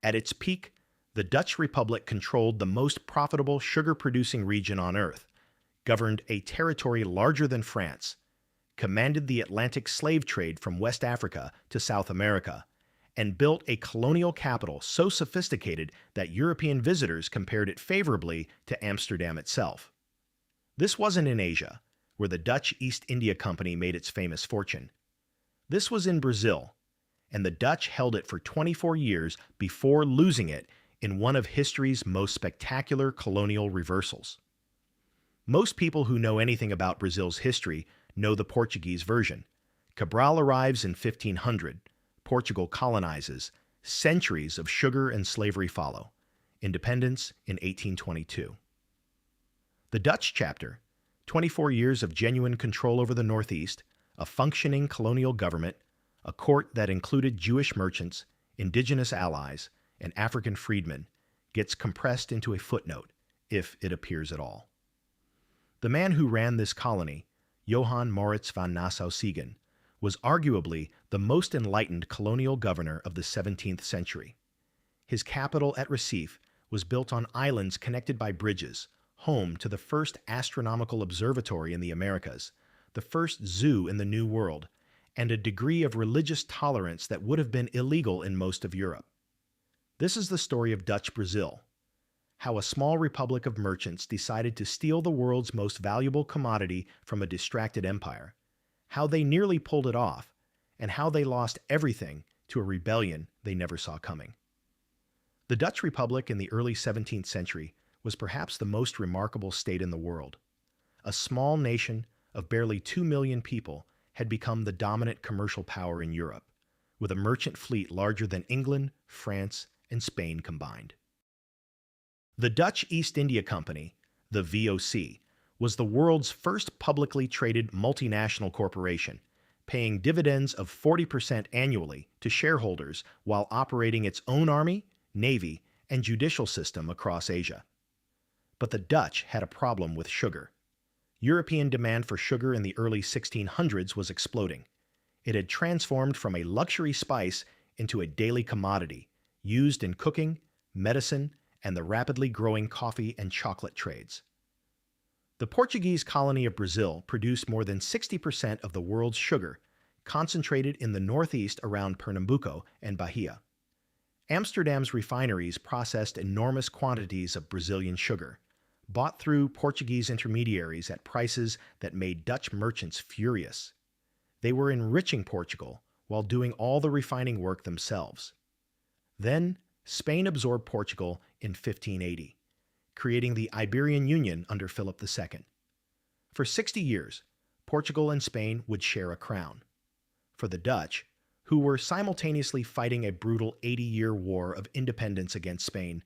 At its peak, the Dutch Republic controlled the most profitable sugar-producing region on Earth, governed a territory larger than France, commanded the Atlantic slave trade from West Africa to South America, and built a colonial capital so sophisticated that European visitors compared it favorably to Amsterdam itself. This wasn't in Asia, where the Dutch East India Company made its famous fortune. This was in Brazil, and the Dutch held it for 24 years before losing it in one of history's most spectacular colonial reversals. Most people who know anything about Brazil's history know the Portuguese version. Cabral arrives in 1500, Portugal colonizes, centuries of sugar and slavery follow, independence in 1822. The Dutch chapter, 24 years of genuine control over the Northeast, a functioning colonial government, a court that included Jewish merchants, indigenous allies, and African freedmen, gets compressed into a footnote, if it appears at all. The man who ran this colony, Johann Maurits van Nassau-Siegen, was arguably the most enlightened colonial governor of the 17th century. His capital at Recife was built on islands connected by bridges, home to the first astronomical observatory in the Americas, the first zoo in the New World, and a degree of religious tolerance that would have been illegal in most of Europe. This is the story of Dutch Brazil, how a small republic of merchants decided to steal the world's most valuable commodity from a distracted empire, how they nearly pulled it off, and how they lost everything to a rebellion they never saw coming. The Dutch Republic in the early 17th century was perhaps the most remarkable state in the world. A small nation of barely 2 million people had become the dominant commercial power in Europe, with a merchant fleet larger than England, France, and Spain combined. The Dutch East India Company, the VOC, was the world's first publicly traded multinational corporation, paying dividends of 40% annually to shareholders while operating its own army, navy, and judicial system across Asia. But the Dutch had a problem with sugar. European demand for sugar in the early 1600s was exploding. It had transformed from a luxury spice into a daily commodity, used in cooking, medicine, and the rapidly growing coffee and chocolate trades. The Portuguese colony of Brazil produced more than 60% of the world's sugar, concentrated in the northeast around Pernambuco and Bahia. Amsterdam's refineries processed enormous quantities of Brazilian sugar, bought through Portuguese intermediaries at prices that made Dutch merchants furious. They were enriching Portugal while doing all the refining work themselves. Then, Spain absorbed Portugal in 1580, creating the Iberian Union under Philip II. For 60 years, Portugal and Spain would share a crown. For the Dutch, who were simultaneously fighting a brutal 80-year war of independence against Spain,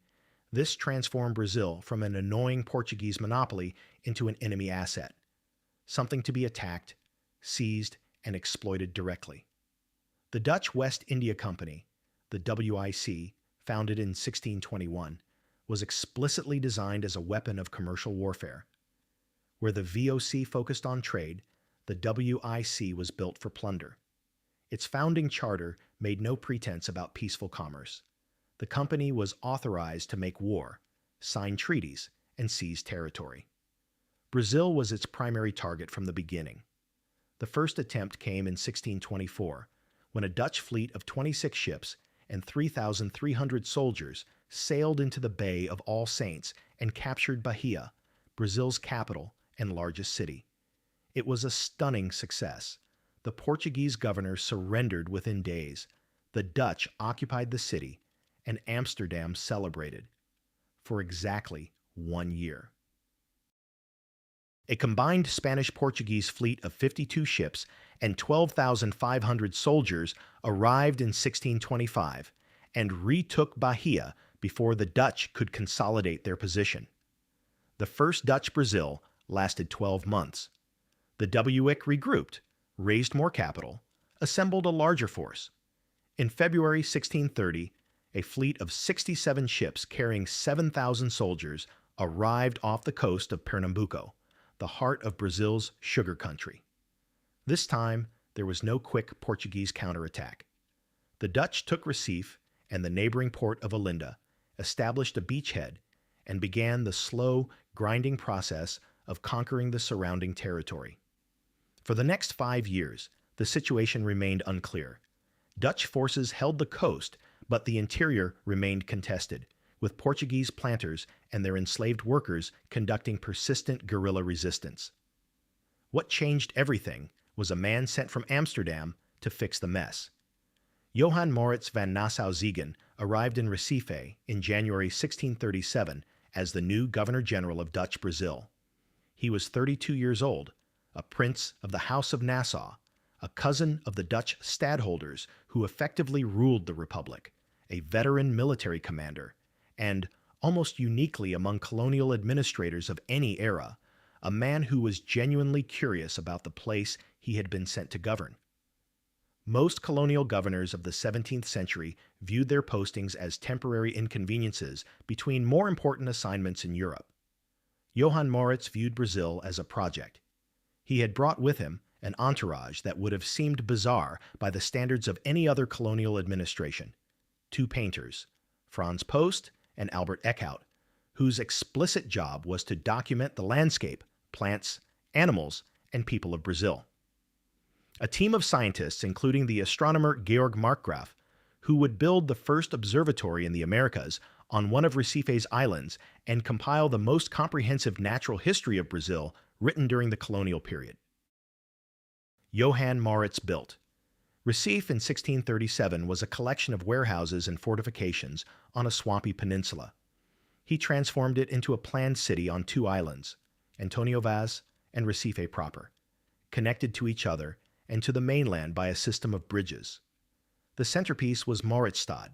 this transformed Brazil from an annoying Portuguese monopoly into an enemy asset, something to be attacked, seized, and exploited directly. The Dutch West India Company, the WIC, founded in 1621, was explicitly designed as a weapon of commercial warfare. Where the VOC focused on trade, the WIC was built for plunder. Its founding charter made no pretense about peaceful commerce. The company was authorized to make war, sign treaties, and seize territory. Brazil was its primary target from the beginning. The first attempt came in 1624, when a Dutch fleet of 26 ships and 3,300 soldiers sailed into the Bay of All Saints and captured Bahia, Brazil's capital and largest city. It was a stunning success. The Portuguese governor surrendered within days. The Dutch occupied the city, and Amsterdam celebrated for exactly 1 year. A combined Spanish-Portuguese fleet of 52 ships and 12,500 soldiers arrived in 1625 and retook Bahia before the Dutch could consolidate their position. The First Dutch Brazil lasted 12 months. The WIC regrouped, raised more capital, assembled a larger force. In February 1630, a fleet of 67 ships carrying 7,000 soldiers arrived off the coast of Pernambuco, the heart of Brazil's sugar country. This time, there was no quick Portuguese counterattack. The Dutch took Recife and the neighboring port of Olinda, established a beachhead, and began the slow, grinding process of conquering the surrounding territory. For the next 5 years, the situation remained unclear. Dutch forces held the coast, but the interior remained contested, with Portuguese planters and their enslaved workers conducting persistent guerrilla resistance. What changed everything was a man sent from Amsterdam to fix the mess. Johann Moritz van Nassau-Siegen arrived in Recife in January 1637 as the new Governor-General of Dutch Brazil. He was 32 years old, a prince of the House of Nassau, a cousin of the Dutch stadholders who effectively ruled the Republic, a veteran military commander, and, almost uniquely among colonial administrators of any era, a man who was genuinely curious about the place he had been sent to govern. Most colonial governors of the 17th century viewed their postings as temporary inconveniences between more important assignments in Europe. Johann Moritz viewed Brazil as a project. He had brought with him an entourage that would have seemed bizarre by the standards of any other colonial administration: two painters, Franz Post and Albert Eckhout, whose explicit job was to document the landscape, plants, animals, and people of Brazil. A team of scientists, including the astronomer Georg Markgraf, who would build the first observatory in the Americas on one of Recife's islands and compile the most comprehensive natural history of Brazil written during the colonial period. Johann Moritz built. Recife in 1637 was a collection of warehouses and fortifications on a swampy peninsula. He transformed it into a planned city on two islands, Antonio Vaz and Recife proper, connected to each other and to the mainland by a system of bridges. The centerpiece was Moritzstad,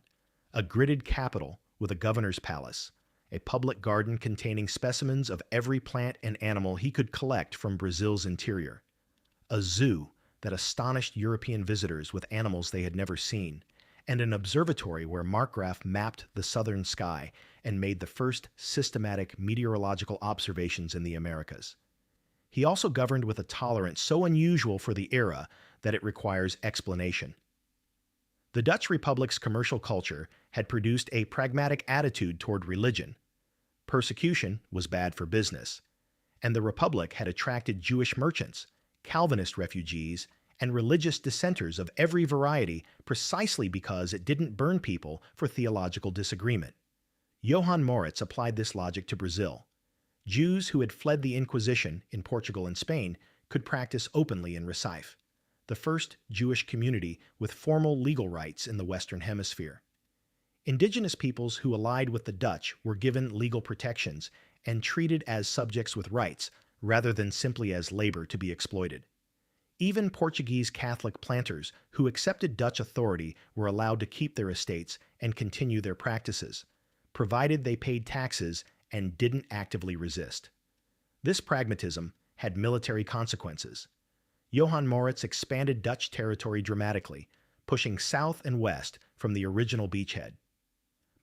a gridded capital with a governor's palace, a public garden containing specimens of every plant and animal he could collect from Brazil's interior, a zoo that astonished European visitors with animals they had never seen, and an observatory where Markgraf mapped the southern sky and made the first systematic meteorological observations in the Americas. He also governed with a tolerance so unusual for the era that it requires explanation. The Dutch Republic's commercial culture had produced a pragmatic attitude toward religion. Persecution was bad for business, and the Republic had attracted Jewish merchants, Calvinist refugees, and religious dissenters of every variety precisely because it didn't burn people for theological disagreement. Johann Moritz applied this logic to Brazil. Jews who had fled the Inquisition in Portugal and Spain could practice openly in Recife, the first Jewish community with formal legal rights in the Western Hemisphere. Indigenous peoples who allied with the Dutch were given legal protections and treated as subjects with rights rather than simply as labor to be exploited. Even Portuguese Catholic planters who accepted Dutch authority were allowed to keep their estates and continue their practices, provided they paid taxes and didn't actively resist. This pragmatism had military consequences. Johann Moritz expanded Dutch territory dramatically, pushing south and west from the original beachhead.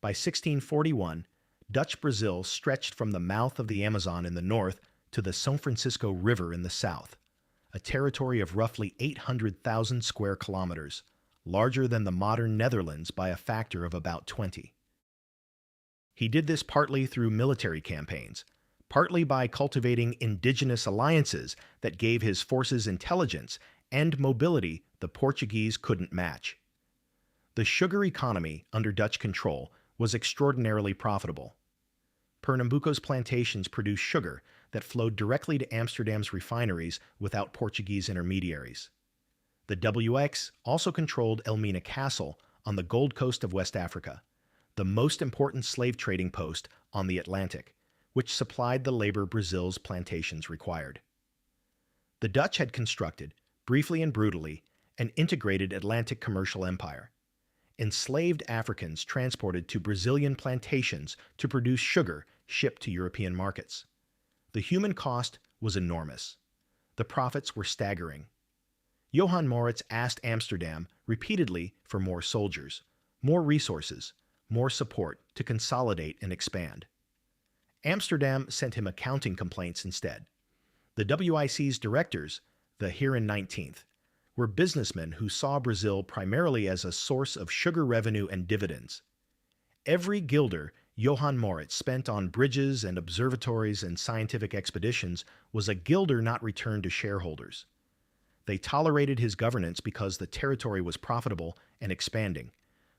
By 1641, Dutch Brazil stretched from the mouth of the Amazon in the north to the São Francisco River in the south, a territory of roughly 800,000 square kilometers, larger than the modern Netherlands by a factor of about 20. He did this partly through military campaigns, partly by cultivating indigenous alliances that gave his forces intelligence and mobility the Portuguese couldn't match. The sugar economy under Dutch control was extraordinarily profitable. Pernambuco's plantations produced sugar that flowed directly to Amsterdam's refineries without Portuguese intermediaries. The WX also controlled Elmina Castle on the Gold Coast of West Africa, the most important slave trading post on the Atlantic, which supplied the labor Brazil's plantations required. The Dutch had constructed, briefly and brutally, an integrated Atlantic commercial empire. Enslaved Africans transported to Brazilian plantations to produce sugar shipped to European markets. The human cost was enormous. The profits were staggering. Johann Moritz asked Amsterdam repeatedly for more soldiers, more resources, more support to consolidate and expand. Amsterdam sent him accounting complaints instead. The WIC's directors, the Heren 19th, were businessmen who saw Brazil primarily as a source of sugar revenue and dividends. Every guilder Johann Moritz spent on bridges and observatories and scientific expeditions was a guilder not returned to shareholders. They tolerated his governance because the territory was profitable and expanding,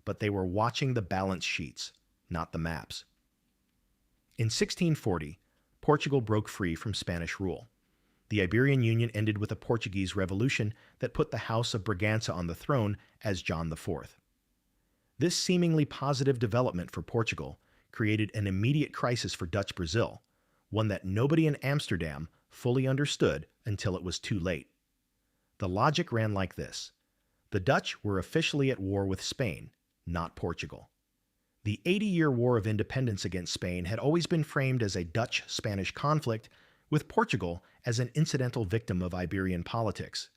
but they were watching the balance sheets, not the maps. In 1640, Portugal broke free from Spanish rule. The Iberian Union ended with a Portuguese revolution that put the House of Braganza on the throne as John IV. This seemingly positive development for Portugal created an immediate crisis for Dutch Brazil, one that nobody in Amsterdam fully understood until it was too late. The logic ran like this. The Dutch were officially at war with Spain, not Portugal. The 80-year War of Independence against Spain had always been framed as a Dutch-Spanish conflict, with Portugal as an incidental victim of Iberian politics.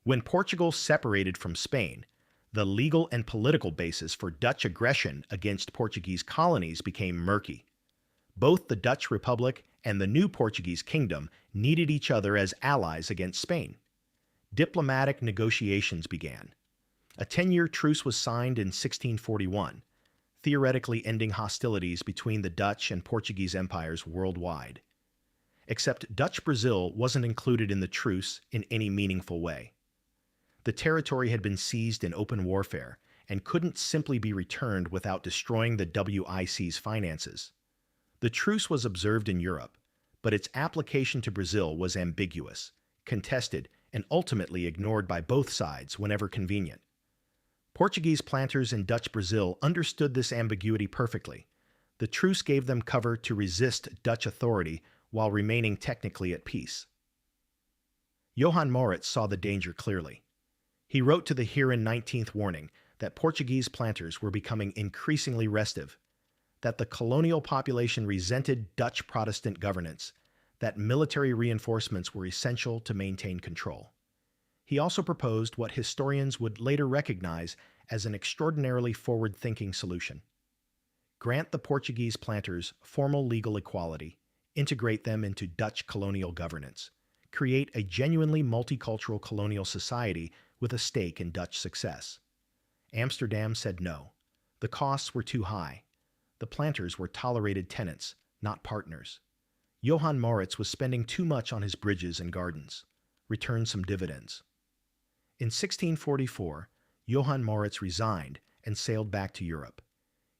When Portugal separated from Spain, the legal and political basis for Dutch aggression against Portuguese colonies became murky. Both the Dutch Republic and the new Portuguese kingdom needed each other as allies against Spain. Diplomatic negotiations began. A 10-year truce was signed in 1641, theoretically ending hostilities between the Dutch and Portuguese empires worldwide. Except Dutch Brazil wasn't included in the truce in any meaningful way. The territory had been seized in open warfare and couldn't simply be returned without destroying the WIC's finances. The truce was observed in Europe, but its application to Brazil was ambiguous, contested, and ultimately ignored by both sides whenever convenient. Portuguese planters in Dutch Brazil understood this ambiguity perfectly. The truce gave them cover to resist Dutch authority while remaining technically at peace. Johann Moritz saw the danger clearly. He wrote to the Heeren 19th warning that Portuguese planters were becoming increasingly restive, that the colonial population resented Dutch Protestant governance, that military reinforcements were essential to maintain control. He also proposed what historians would later recognize as an extraordinarily forward-thinking solution. Grant the Portuguese planters formal legal equality, integrate them into Dutch colonial governance, create a genuinely multicultural colonial society with a stake in Dutch success. Amsterdam said no. The costs were too high. The planters were tolerated tenants, not partners. Johann Moritz was spending too much on his bridges and gardens. Return some dividends. In 1644, Johann Moritz resigned and sailed back to Europe.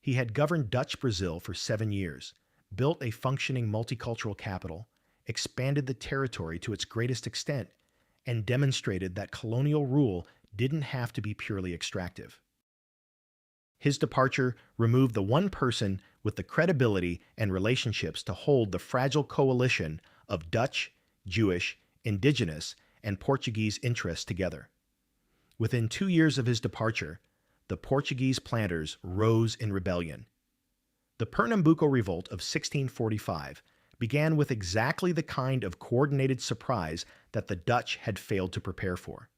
He had governed Dutch Brazil for 7 years, built a functioning multicultural capital, expanded the territory to its greatest extent, and demonstrated that colonial rule didn't have to be purely extractive. His departure removed the one person with the credibility and relationships to hold the fragile coalition of Dutch, Jewish, indigenous, and Portuguese interests together. Within 2 years of his departure, the Portuguese planters rose in rebellion. The Pernambuco Revolt of 1645 began with exactly the kind of coordinated surprise that the Dutch had failed to prepare for.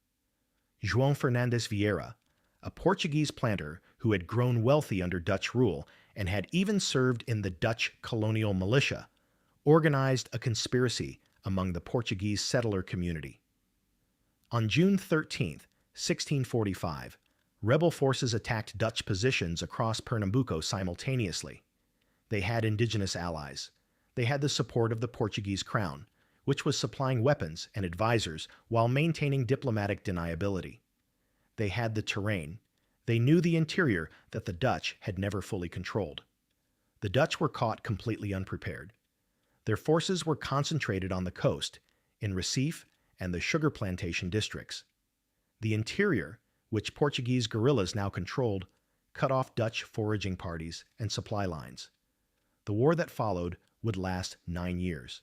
João Fernandes Vieira, a Portuguese planter who had grown wealthy under Dutch rule and had even served in the Dutch colonial militia, organized a conspiracy among the Portuguese settler community. On June 13, 1645, rebel forces attacked Dutch positions across Pernambuco simultaneously. They had indigenous allies. They had the support of the Portuguese crown, which was supplying weapons and advisors while maintaining diplomatic deniability. They had the terrain. They knew the interior that the Dutch had never fully controlled. The Dutch were caught completely unprepared. Their forces were concentrated on the coast, in Recife and the sugar plantation districts. The interior, which Portuguese guerrillas now controlled, cut off Dutch foraging parties and supply lines. The war that followed would last 9 years.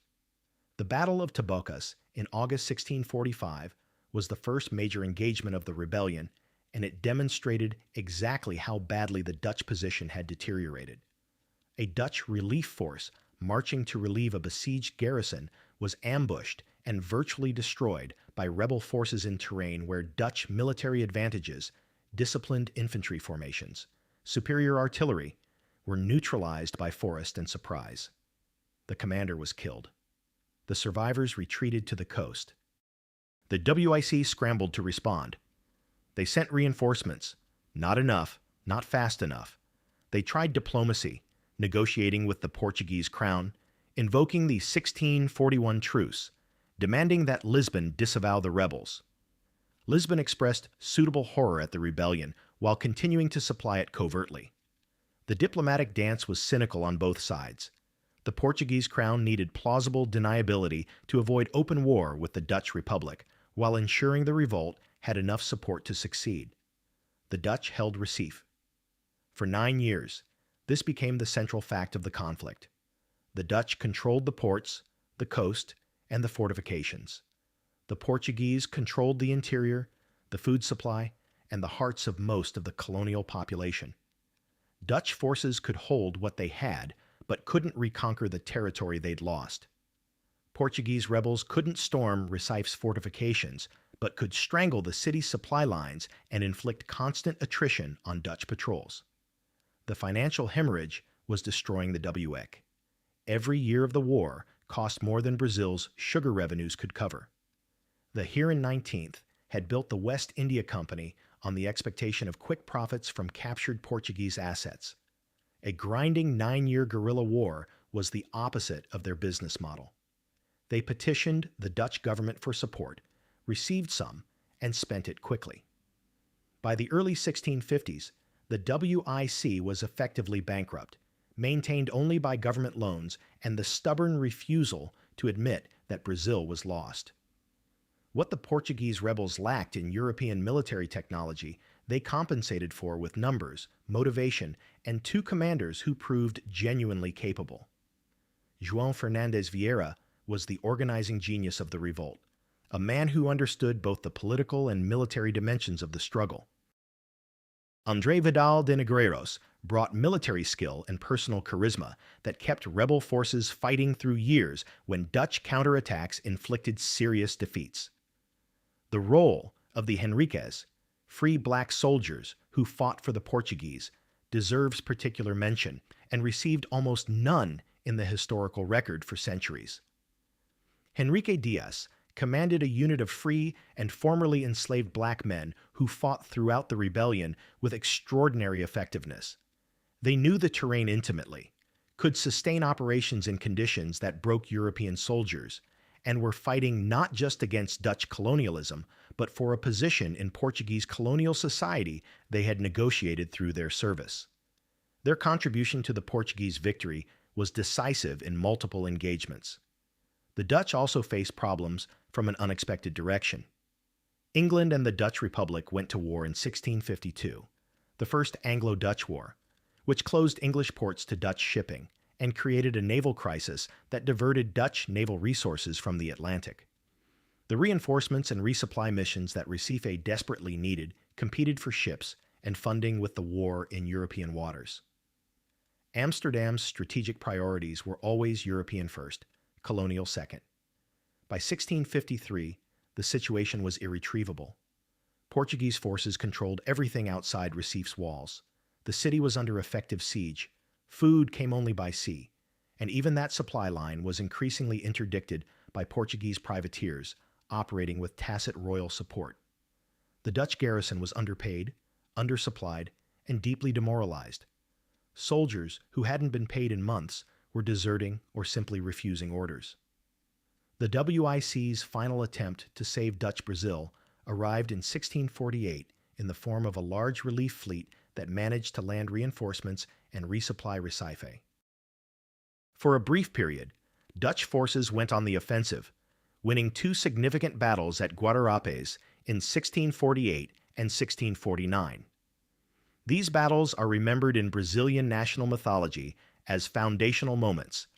The Battle of Tabocas in August 1645 was the first major engagement of the rebellion, and it demonstrated exactly how badly the Dutch position had deteriorated. A Dutch relief force marching to relieve a besieged garrison was ambushed and virtually destroyed by rebel forces in terrain where Dutch military advantages, disciplined infantry formations, superior artillery, were neutralized by forest and surprise. The commander was killed. The survivors retreated to the coast. The WIC scrambled to respond. They sent reinforcements. Not enough, not fast enough. They tried diplomacy, negotiating with the Portuguese crown, invoking the 1641 truce, demanding that Lisbon disavow the rebels. Lisbon expressed suitable horror at the rebellion while continuing to supply it covertly. The diplomatic dance was cynical on both sides. The Portuguese crown needed plausible deniability to avoid open war with the Dutch Republic, while ensuring the revolt had enough support to succeed. The Dutch held Recife. For 9 years, this became the central fact of the conflict. The Dutch controlled the ports, the coast, and the fortifications. The Portuguese controlled the interior, the food supply, and the hearts of most of the colonial population. Dutch forces could hold what they had, but couldn't reconquer the territory they'd lost. Portuguese rebels couldn't storm Recife's fortifications, but could strangle the city's supply lines and inflict constant attrition on Dutch patrols. The financial hemorrhage was destroying the WEC. Every year of the war cost more than Brazil's sugar revenues could cover. The here and 19th had built the West India Company on the expectation of quick profits from captured Portuguese assets. A grinding 9-year guerrilla war was the opposite of their business model. They petitioned the Dutch government for support, received some, and spent it quickly. By the early 1650s, the WIC was effectively bankrupt, maintained only by government loans and the stubborn refusal to admit that Brazil was lost. What the Portuguese rebels lacked in European military technology, they compensated for with numbers, motivation, and 2 commanders who proved genuinely capable. João Fernandes Vieira was the organizing genius of the revolt, a man who understood both the political and military dimensions of the struggle. André Vidal de Negreiros brought military skill and personal charisma that kept rebel forces fighting through years when Dutch counterattacks inflicted serious defeats. The role of the Henriques, free black soldiers who fought for the Portuguese, deserves particular mention and received almost none in the historical record for centuries. Henrique Dias commanded a unit of free and formerly enslaved black men who fought throughout the rebellion with extraordinary effectiveness. They knew the terrain intimately, could sustain operations in conditions that broke European soldiers, and were fighting not just against Dutch colonialism, but for a position in Portuguese colonial society they had negotiated through their service. Their contribution to the Portuguese victory was decisive in multiple engagements. The Dutch also faced problems from an unexpected direction. England and the Dutch Republic went to war in 1652, the First Anglo-Dutch War, which closed English ports to Dutch shipping and created a naval crisis that diverted Dutch naval resources from the Atlantic. The reinforcements and resupply missions that Recife desperately needed competed for ships and funding with the war in European waters. Amsterdam's strategic priorities were always European first, colonial second. By 1653, the situation was irretrievable. Portuguese forces controlled everything outside Recife's walls. The city was under effective siege. Food came only by sea, and even that supply line was increasingly interdicted by Portuguese privateers operating with tacit royal support. The Dutch garrison was underpaid, undersupplied, and deeply demoralized. Soldiers who hadn't been paid in months were deserting or simply refusing orders. The WIC's final attempt to save Dutch Brazil arrived in 1648 in the form of a large relief fleet that managed to land reinforcements and resupply Recife. For a brief period, Dutch forces went on the offensive, winning 2 significant battles at Guararapes in 1648 and 1649. These battles are remembered in Brazilian national mythology as foundational moments,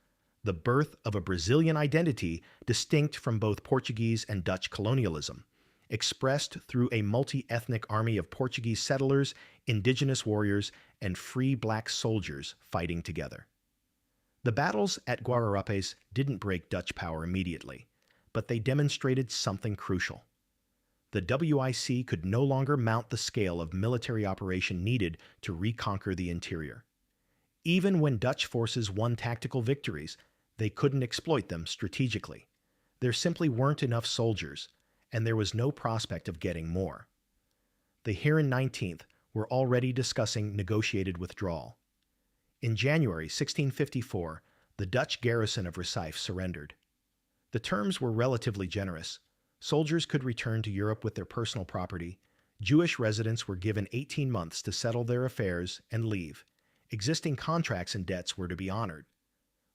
the birth of a Brazilian identity distinct from both Portuguese and Dutch colonialism, expressed through a multi-ethnic army of Portuguese settlers, indigenous warriors, and free black soldiers fighting together. The battles at Guararapes didn't break Dutch power immediately, but they demonstrated something crucial. The WIC could no longer mount the scale of military operation needed to reconquer the interior. Even when Dutch forces won tactical victories, they couldn't exploit them strategically. There simply weren't enough soldiers, and there was no prospect of getting more. The here and 19th were already discussing negotiated withdrawal. In January 1654, the Dutch garrison of Recife surrendered. The terms were relatively generous. Soldiers could return to Europe with their personal property. Jewish residents were given 18 months to settle their affairs and leave. Existing contracts and debts were to be honored.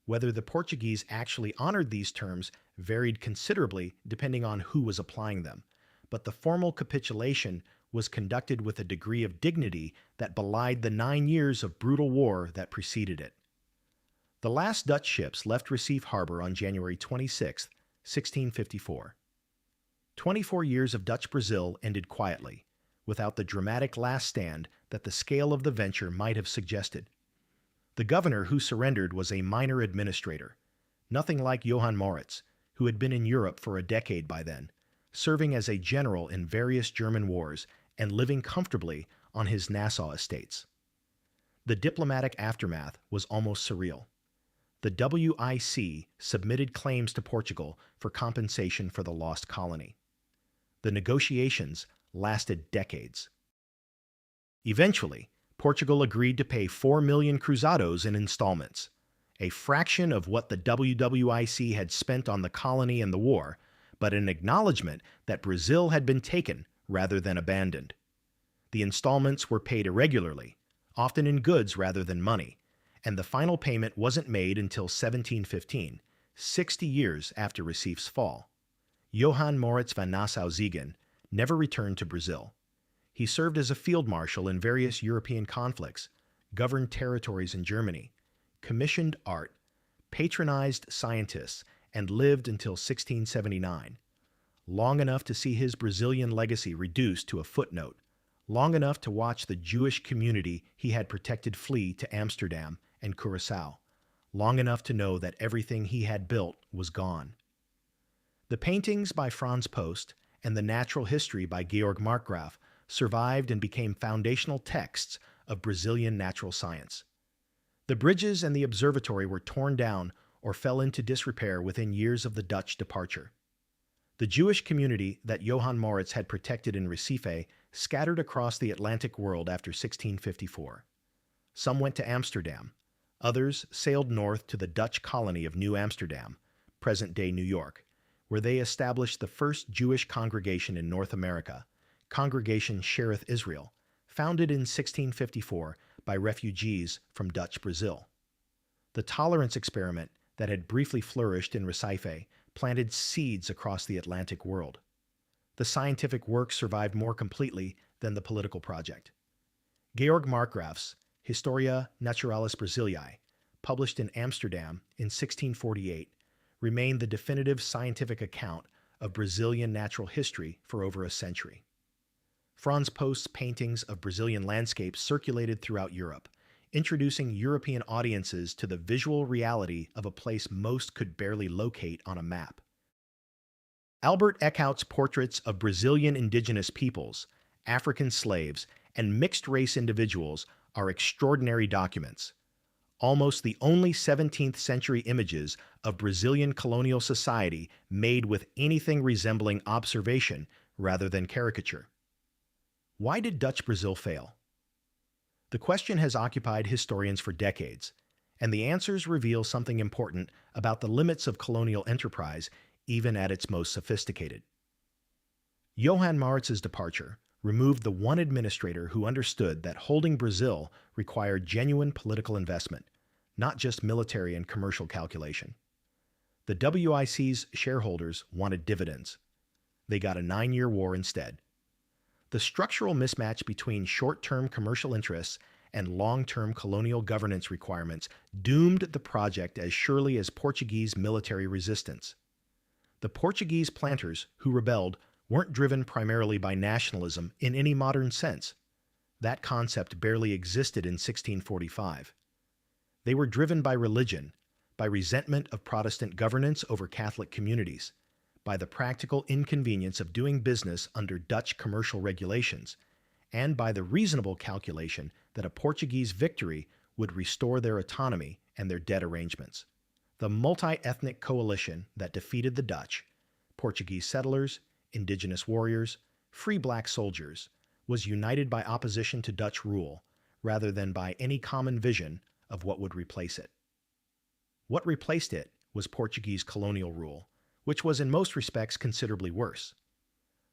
Whether the Portuguese actually honored these terms varied considerably depending on who was applying them, but the formal capitulation was conducted with a degree of dignity that belied the 9 years of brutal war that preceded it. The last Dutch ships left Recife Harbor on January 26, 1654. 24 years of Dutch Brazil ended quietly, without the dramatic last stand that the scale of the venture might have suggested. The governor who surrendered was a minor administrator, nothing like Johann Moritz, who had been in Europe for a decade by then, serving as a general in various German wars and living comfortably on his Nassau estates. The diplomatic aftermath was almost surreal. The WIC submitted claims to Portugal for compensation for the lost colony. The negotiations lasted decades. Eventually, Portugal agreed to pay 4 million cruzados in installments, a fraction of what the WWIC had spent on the colony and the war, but an acknowledgement that Brazil had been taken rather than abandoned. The installments were paid irregularly, often in goods rather than money, and the final payment wasn't made until 1715, 60 years after Recife's fall. Johann Moritz van Nassau-Siegen never returned to Brazil. He served as a field marshal in various European conflicts, governed territories in Germany, commissioned art, patronized scientists, and lived until 1679, long enough to see his Brazilian legacy reduced to a footnote, long enough to watch the Jewish community he had protected flee to Amsterdam and Curaçao, long enough to know that everything he had built was gone. The paintings by Franz Post and the natural history by Georg Markgraf survived and became foundational texts of Brazilian natural science. The bridges and the observatory were torn down or fell into disrepair within years of the Dutch departure. The Jewish community that Johann Moritz had protected in Recife scattered across the Atlantic world after 1654. Some went to Amsterdam. Others sailed north to the Dutch colony of New Amsterdam, present-day New York, where they established the first Jewish congregation in North America, Congregation Shereth Israel, founded in 1654 by refugees from Dutch Brazil. The tolerance experiment that had briefly flourished in Recife planted seeds across the Atlantic world. The scientific work survived more completely than the political project. Georg Markgraf's Historia Naturalis Brasiliae, published in Amsterdam in 1648, remained the definitive scientific account of Brazilian natural history for over a century. Franz Post's paintings of Brazilian landscapes circulated throughout Europe, introducing European audiences to the visual reality of a place most could barely locate on a map. Albert Eckhout's portraits of Brazilian indigenous peoples, African slaves, and mixed-race individuals are extraordinary documents, almost the only 17th century images of Brazilian colonial society made with anything resembling observation rather than caricature. Why did Dutch Brazil fail? The question has occupied historians for decades, and the answers reveal something important about the limits of colonial enterprise, even at its most sophisticated. Johann Moritz's departure removed the one administrator who understood that holding Brazil required genuine political investment, not just military and commercial calculation. The WIC's shareholders wanted dividends. They got a 9-year war instead. The structural mismatch between short-term commercial interests and long-term colonial governance requirements doomed the project as surely as Portuguese military resistance. The Portuguese planters who rebelled weren't driven primarily by nationalism in any modern sense. That concept barely existed in 1645. They were driven by religion, by resentment of Protestant governance over Catholic communities, by the practical inconvenience of doing business under Dutch commercial regulations, and by the reasonable calculation that a Portuguese victory would restore their autonomy and their debt arrangements. The multi-ethnic coalition that defeated the Dutch, Portuguese settlers, indigenous warriors, free black soldiers, was united by opposition to Dutch rule rather than by any common vision of what would replace it. What replaced it was Portuguese colonial rule, which was in most respects considerably worse.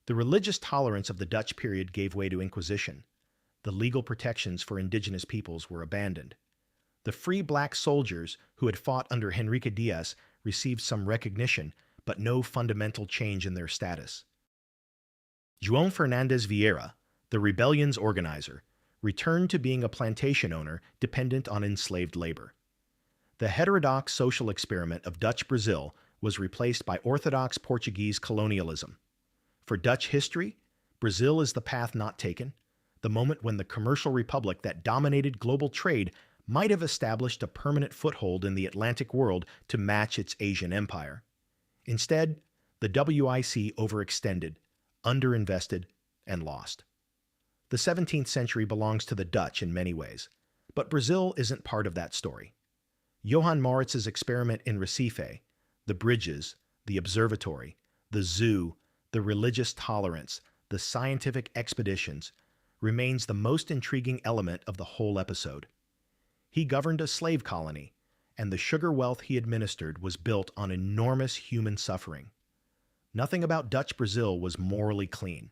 The religious tolerance of the Dutch period gave way to Inquisition. The legal protections for indigenous peoples were abandoned. The free black soldiers who had fought under Henrique Dias received some recognition, but no fundamental change in their status. João Fernandes Vieira, the rebellion's organizer, returned to being a plantation owner dependent on enslaved labor. The heterodox social experiment of Dutch Brazil was replaced by orthodox Portuguese colonialism. For Dutch history, Brazil is the path not taken, the moment when the commercial republic that dominated global trade might have established a permanent foothold in the Atlantic world to match its Asian empire. Instead, the WIC overextended, underinvested, and lost. The 17th century belongs to the Dutch in many ways, but Brazil isn't part of that story. Johann Moritz's experiment in Recife, the bridges, the observatory, the zoo, the religious tolerance, the scientific expeditions, remains the most intriguing element of the whole episode. He governed a slave colony, and the sugar wealth he administered was built on enormous human suffering. Nothing about Dutch Brazil was morally clean,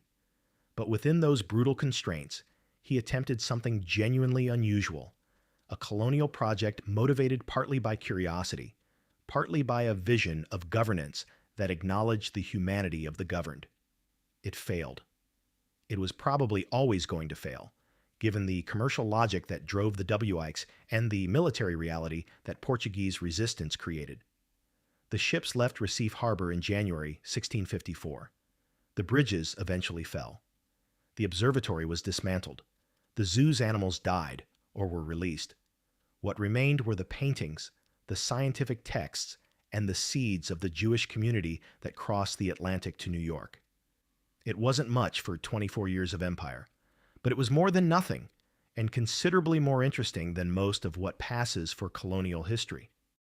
but within those brutal constraints, he attempted something genuinely unusual, a colonial project motivated partly by curiosity, partly by a vision of governance that acknowledged the humanity of the governed. It failed. It was probably always going to fail, given the commercial logic that drove the WICs and the military reality that Portuguese resistance created. The ships left Recife Harbor in January 1654. The bridges eventually fell. The observatory was dismantled. The zoo's animals died or were released. What remained were the paintings, the scientific texts, and the seeds of the Jewish community that crossed the Atlantic to New York. It wasn't much for 24 years of empire, but it was more than nothing, and considerably more interesting than most of what passes for colonial history.